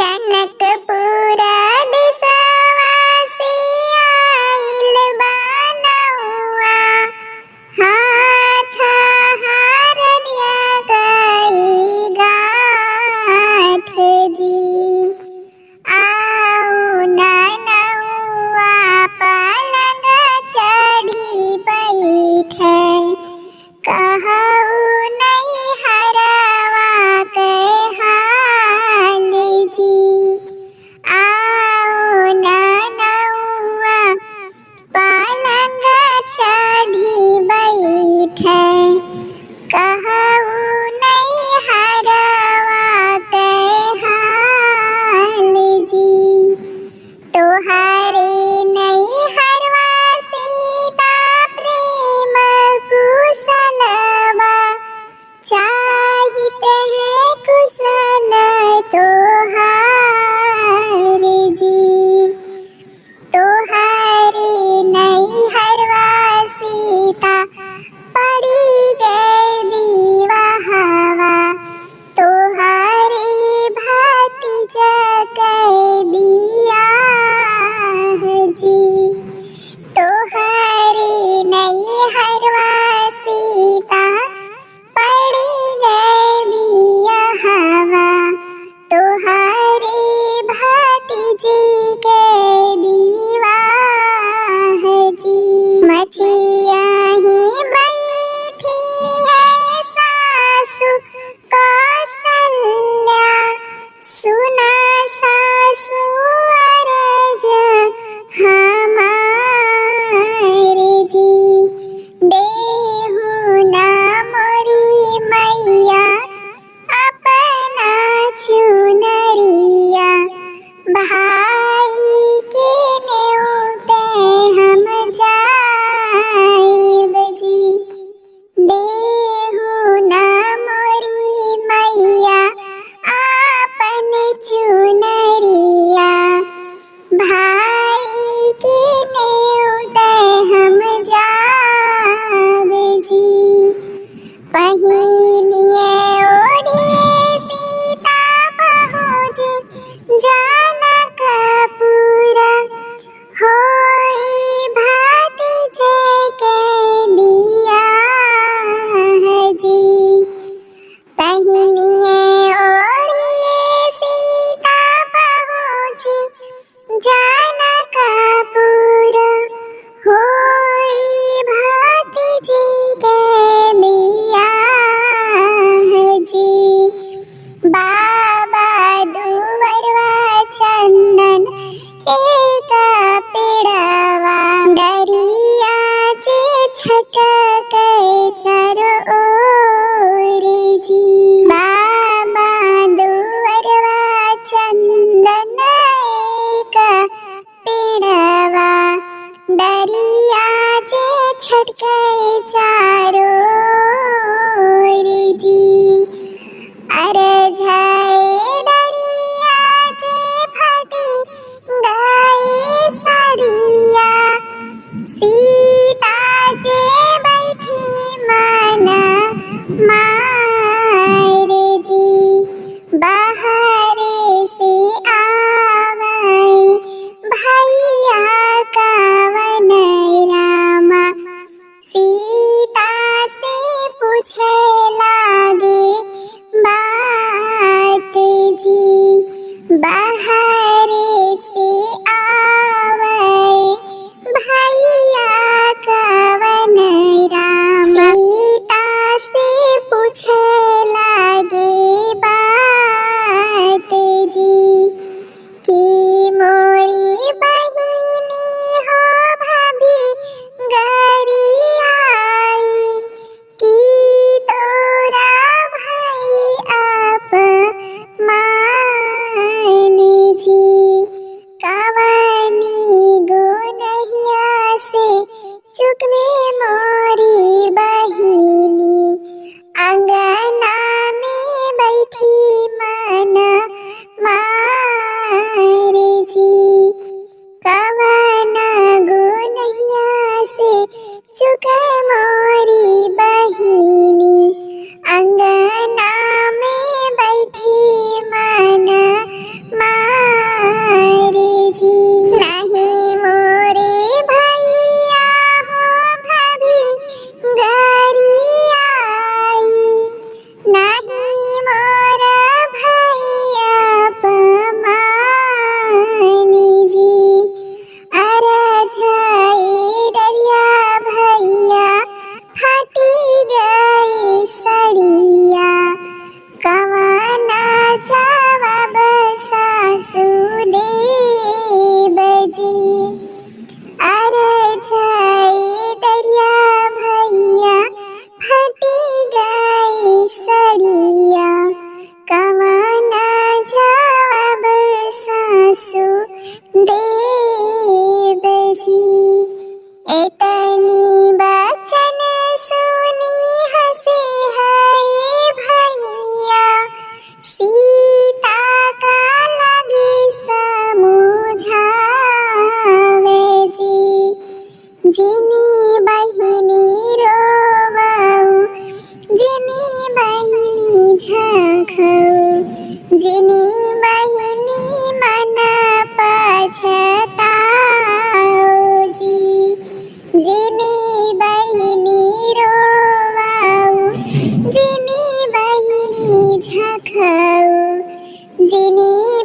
जनकपुरा दिसवासी आइल बनौआ, हाथ हरदिया गई गाथ जी। आओ ननौआ पलंग चढ़ी बैठे, कहू नहीं हरवा के हाल जी। आओ ननौआ पलंग चढ़ी बैठे, कहू नहीं हरवा के हाल जी। तोहरे नहीं हरवा सीता प्रेम कुशलवा, चाहिते हैं कुशल तोहारे जी। तोहरे नहीं हरवा सीता पड़ी गई विवाहवा, तोहरे भतीजा के बियाह जी। तोहरे नहीं हरवा सीता पड़ी गई बियाहवा, तोहरे भतीजी के विवाह जी। मछिया ही बैठी है सासु कौशल्या, सुना सासु अरज हमारे जी। देहु ना मोरी मैया अपना चुनरिया, भाई के न्योते हम जाइब जी। देहु ना मोरी मैया अपने चुनरिया, भाई के न्योते हम जाइब जी। पहिनिए ओढ़े सीता पहुँची जनकपुरा, होई भतीजे के बियाह जी। पहिनिए ओढ़े सीता पहुँची जनकपुरा, होई भतीजी के बियाह जी। बाबा दुवरवा चंदन एक पेड़वा, डरिया चे छटके चारों ओर जी। बाबा दुवरवा चंदन एक पेड़वा, डरिया चे छटके चारों ओर जी। अरझाए डरिया चे फटी गई सरिया, सीता चे बैठी माना मारे जी। बाहरे से आवई भैया कवन रामा, सीता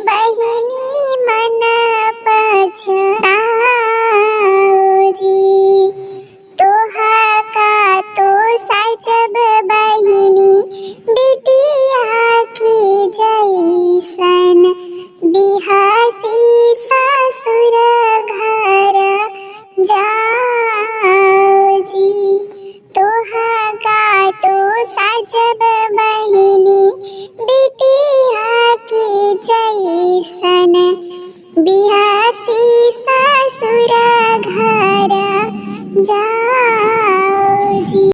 बहिनी मन पछताओ जी। तोहा का तो साजब बहिनी बिटिया की जैसन, बिहासी ससुर घर जाओ जी। तोहा का तो साजब बहिनी बिटिया की जैसन, बिहासी ससुर घर जा।